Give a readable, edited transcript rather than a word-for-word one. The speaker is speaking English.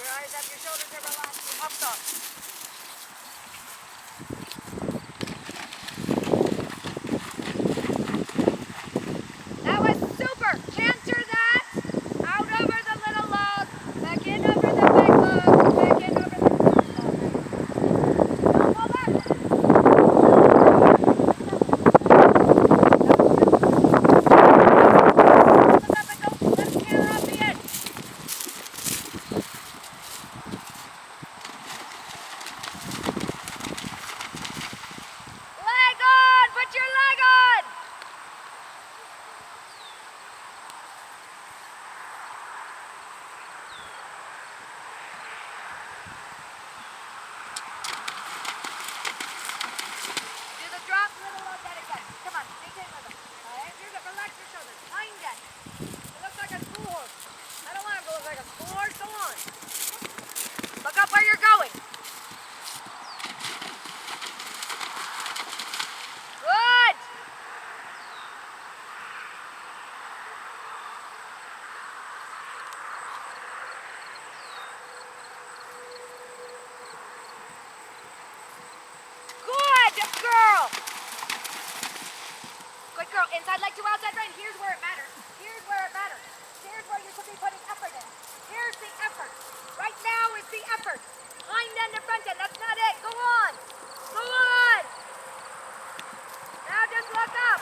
eyes up, your shoulders are relaxed, your hips up. That was super. Canter that. Out over the little log. Back in over the big log. Back in over the log. Don't pull back. Look up and don't let the camera off the edge. Leg on! Put your leg on! Do the drop little log that again. Come on, maintain rhythm. Alright, here's it. Relax your shoulders. Hind end. It looks like a school horse. I don't want it to look like a school horse. Go on. Look up where you're going. Good! Good girl! Good girl. Inside leg to outside right. Here's where it matters. Here's where it matters. Here's where you should be putting effort in. Here's the effort. Right now is the effort. Hind end to front end. That's not it. Go on. Go on. Now just look up.